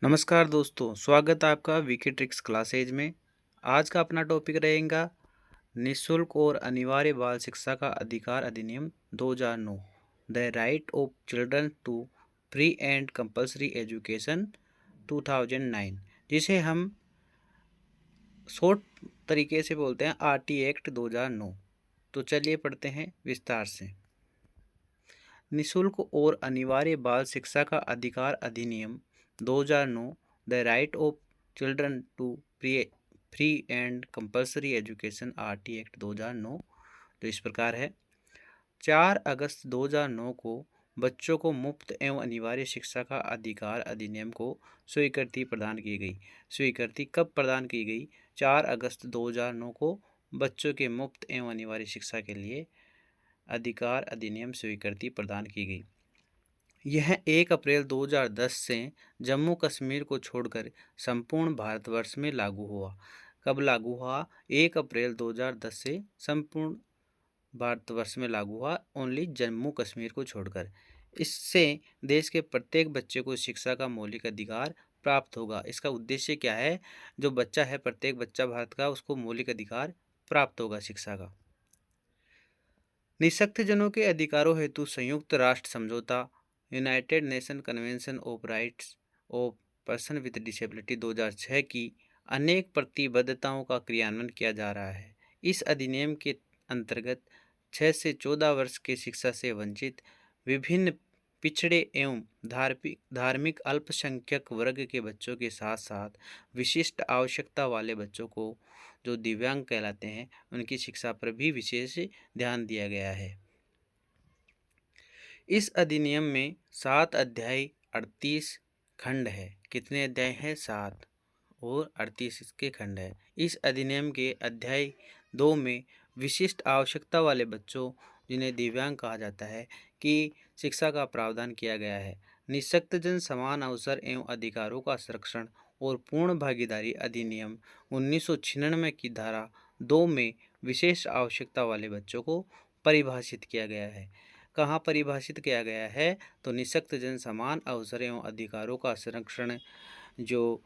नमस्कार दोस्तों, स्वागत है आपका वीके ट्रिक्स क्लासेज में। आज का अपना टॉपिक रहेगा निःशुल्क और अनिवार्य बाल शिक्षा का अधिकार अधिनियम 2009, the right of children to free and compulsory education 2009, जिसे हम शॉर्ट तरीके से बोलते हैं आरटी एक्ट 2009। तो चलिए पढ़ते हैं विस्तार से। निःशुल्क और अनिवार्य बाल शिक्षा का अधिकार अधिनियम 2009, the right of children to free and compulsory education RT act 2009 तो इस प्रकार है। 4 अगस्त 2009 को बच्चों को मुफ्त एवं अनिवार्य शिक्षा का अधिकार अधिनियम को स्वीकृति प्रदान की गई। स्वीकृति कब प्रदान की गई? 4 अगस्त 2009 को बच्चों के मुफ्त एवं अनिवार्य शिक्षा के लिए अधिकार अधिनियम स्वीकृति प्रदान की गई। यह 1 अप्रैल 2010 से जम्मू कश्मीर को छोड़कर संपूर्ण भारतवर्ष में लागू हुआ। कब लागू हुआ? 1 अप्रैल 2010 से संपूर्ण भारतवर्ष में लागू हुआ, ओनली जम्मू कश्मीर को छोड़कर। इससे देश के प्रत्येक बच्चे को शिक्षा का मौलिक अधिकार प्राप्त होगा। इसका उद्देश्य क्या है? जो बच्चा है, प्रत्येक बच्चा भारत का, उसको मौलिक अधिकार प्राप्त होगा शिक्षा का। निःशक्तजनों के अधिकारों हेतु संयुक्त राष्ट्र समझौता, United nation convention of rights of person with disability 2006 की अनेक प्रतिबद्धताओं का क्रियान्वयन किया जा रहा है। इस अधिनियम के अंतर्गत 6 से 14 वर्ष के शिक्षा से वंचित विभिन्न पिछड़े एवं धार्मिक अल्पसंख्यक वर्ग के बच्चों के साथ साथ विशिष्ट आवश्यकता वाले बच्चों को, जो दिव्यांग कहलाते हैं, उनकी शिक्षा पर भी विशेष ध्यान दिया गया है। इस अधिनियम में 7 अध्याय 38 खंड है। कितने अध्याय हैं? 7 और 38 इसके खंड है। इस अधिनियम के अध्याय 2 में विशिष्ट आवश्यकता वाले बच्चों, जिन्हें दिव्यांग कहा जाता है, की शिक्षा का प्रावधान किया गया है। निःशक्तजन समान अवसर एवं अधिकारों का संरक्षण और पूर्ण भागीदारी अधिनियम 1996 की धारा 2 में विशेष आवश्यकता वाले बच्चों को परिभाषित किया गया है। कहाँ परिभाषित किया गया है? तो निःशक्तजन समान अवसर एवं अधिकारों का संरक्षण जो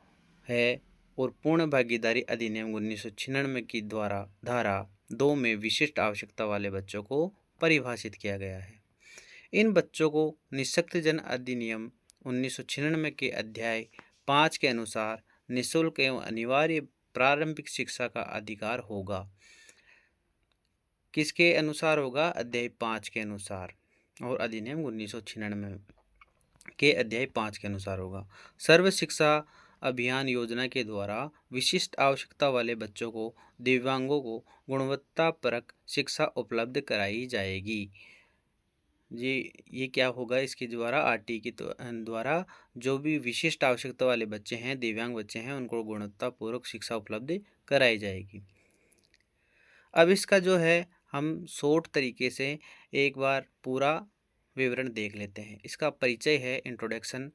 है और पूर्ण भागीदारी अधिनियम 1996 की द्वारा धारा 2 में विशिष्ट आवश्यकता वाले बच्चों को परिभाषित किया गया है। इन बच्चों को निःशक्तजन अधिनियम 1996 के अध्याय 5 के अनुसार निःशुल्क एवं अनिवार्य प्रारंभिक शिक्षा का अधिकार होगा। किसके अनुसार होगा? अध्याय 5 के अनुसार, और अधिनियम 1996 के अध्याय 5 के अनुसार होगा। सर्व शिक्षा अभियान योजना के द्वारा विशिष्ट आवश्यकता वाले बच्चों को, दिव्यांगों को गुणवत्तापरक शिक्षा उपलब्ध कराई जाएगी। ये क्या होगा? इसके द्वारा आरटी के द्वारा जो भी विशिष्ट आवश्यकता वाले बच्चे हैं, दिव्यांग बच्चे हैं, उनको गुणवत्तापूर्वक शिक्षा उपलब्ध कराई जाएगी। अब इसका जो है हम शॉर्ट तरीके से एक बार पूरा विवरण देख लेते हैं। इसका परिचय है, introduction.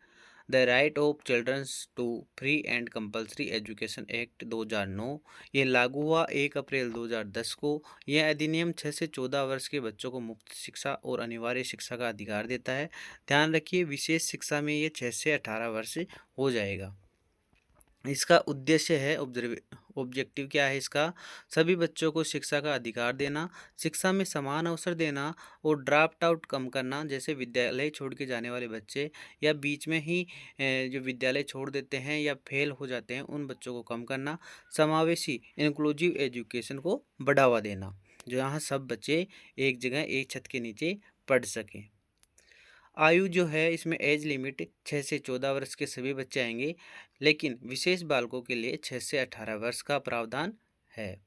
The right of childrens to free and compulsory education act 2009 ये लागू हुआ 1 अप्रैल 2010 को। यह अधिनियम 6 से 14 वर्ष के बच्चों को मुफ्त शिक्षा और अनिवार्य शिक्षा का अधिकार देता है। ध्यान रखिए, विशेष शिक्षा में ये 6 से 18 वर्ष हो जाएगा। इसका उद्देश्य है, ऑब्जेक्टिव क्या है इसका? सभी बच्चों को शिक्षा का अधिकार देना, शिक्षा में समान अवसर देना और ड्रॉप आउट कम करना। जैसे विद्यालय छोड़ के जाने वाले बच्चे या बीच में ही जो विद्यालय छोड़ देते हैं या फेल हो जाते हैं, उन बच्चों को कम करना। समावेशी इंक्लूसिव एजुकेशन को बढ़ावा देना, जहाँ सब बच्चे एक जगह एक छत के नीचे पढ़ सकें। आयु जो है, इसमें एज लिमिट 6 से 14 वर्ष के सभी बच्चे आएंगे, लेकिन विशेष बालकों के लिए 6 से 18 वर्ष का प्रावधान है।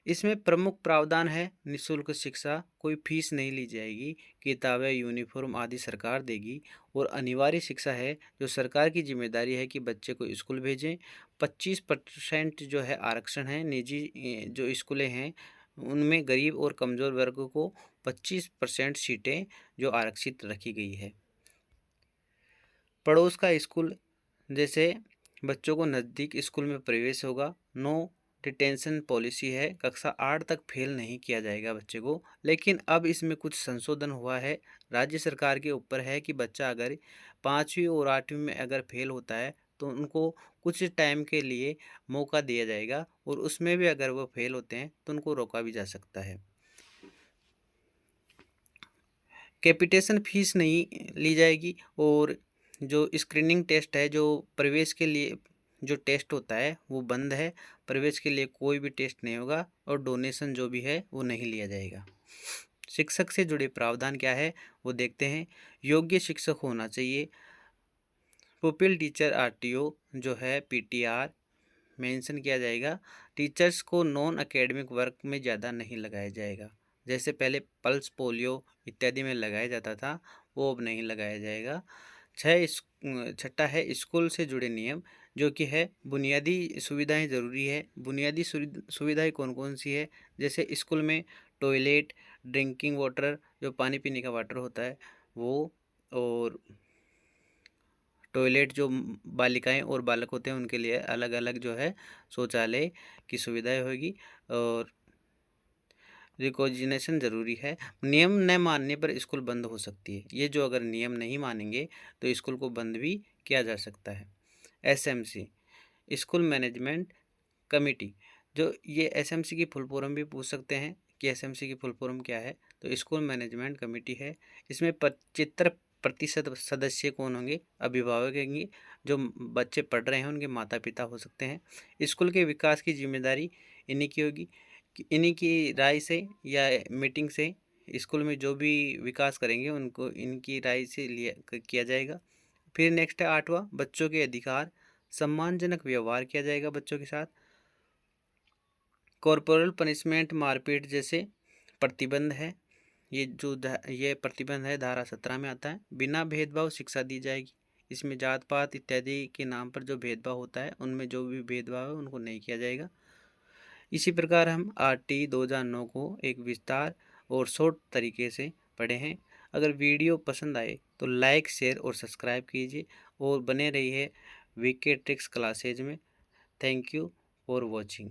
इसमें प्रमुख प्रावधान है, निःशुल्क शिक्षा, कोई फीस नहीं ली जाएगी, किताबें, यूनिफॉर्म आदि सरकार देगी। और अनिवार्य शिक्षा है, जो सरकार की जिम्मेदारी है कि बच्चे को स्कूल भेजें। 25% जो है आरक्षण है। निजी जो स्कूलें हैं, उनमें गरीब और कमज़ोर वर्ग को 25% सीटें जो आरक्षित रखी गई है। पड़ोस का स्कूल, जैसे बच्चों को नज़दीक स्कूल में प्रवेश होगा। नो डिटेंशन पॉलिसी है, कक्षा 8 तक फेल नहीं किया जाएगा बच्चे को। लेकिन अब इसमें कुछ संशोधन हुआ है। राज्य सरकार के ऊपर है कि बच्चा अगर 5वीं और 8वीं में अगर फेल होता है तो उनको कुछ टाइम के लिए मौका दिया जाएगा, और उसमें भी अगर वो फेल होते हैं तो उनको रोका भी जा सकता है। कैपिटेशन फीस नहीं ली जाएगी, और जो स्क्रीनिंग टेस्ट है, जो प्रवेश के लिए जो टेस्ट होता है वो बंद है। प्रवेश के लिए कोई भी टेस्ट नहीं होगा, और डोनेशन जो भी है वो नहीं लिया जाएगा। शिक्षक से जुड़े प्रावधान क्या है वो देखते हैं। योग्य शिक्षक होना चाहिए। पुपिल टीचर आरटीओ जो है पीटीआर मेंशन किया जाएगा। टीचर्स को नॉन एकेडमिक वर्क में ज़्यादा नहीं लगाया जाएगा। जैसे पहले पल्स पोलियो इत्यादि में लगाया जाता था, वो अब नहीं लगाया जाएगा। छठा है स्कूल से जुड़े नियम, जो कि है बुनियादी सुविधाएं ज़रूरी है। बुनियादी सुविधाएं कौन कौन सी है? जैसे स्कूल में टॉयलेट, ड्रिंकिंग वाटर, जो पानी पीने का वाटर होता है वो, और टॉयलेट जो बालिकाएं और बालक होते हैं उनके लिए अलग अलग जो है शौचालय की सुविधाएं होगी। और रिकॉग्निशन ज़रूरी है। नियम न मानने पर स्कूल बंद हो सकती है। ये जो अगर नियम नहीं मानेंगे तो स्कूल को बंद भी किया जा सकता है। एसएमसी स्कूल मैनेजमेंट कमेटी, जो ये एसएमसी की फुल फॉर्म भी पूछ सकते हैं कि एसएमसी की फुल फॉर्म क्या है। तो स्कूल मैनेजमेंट कमेटी है। इसमें 75% सदस्य कौन होंगे? अभिभावक होंगे। जो बच्चे पढ़ रहे हैं उनके माता पिता हो सकते हैं। स्कूल के विकास की जिम्मेदारी इन्हीं की होगी। इन्हीं की राय से या मीटिंग से स्कूल में जो भी विकास करेंगे उनको इनकी राय से लिया किया जाएगा। फिर नेक्स्ट है 8वां, बच्चों के अधिकार। सम्मानजनक व्यवहार किया जाएगा बच्चों के साथ। कॉर्पोरल पनिशमेंट, मारपीट जैसे प्रतिबंध है। ये प्रतिबंध है धारा 17 में आता है। बिना भेदभाव शिक्षा दी जाएगी। इसमें जात पात इत्यादि के नाम पर जो भेदभाव होता है उनमें जो भी भेदभाव है उनको नहीं किया जाएगा। इसी प्रकार हम RT 2009 को एक विस्तार और शॉर्ट तरीके से पढ़े हैं। अगर वीडियो पसंद आए तो लाइक, शेयर और सब्सक्राइब कीजिए, और बने रहिए वीके ट्रिक्स क्लासेज में। Thank you for watching.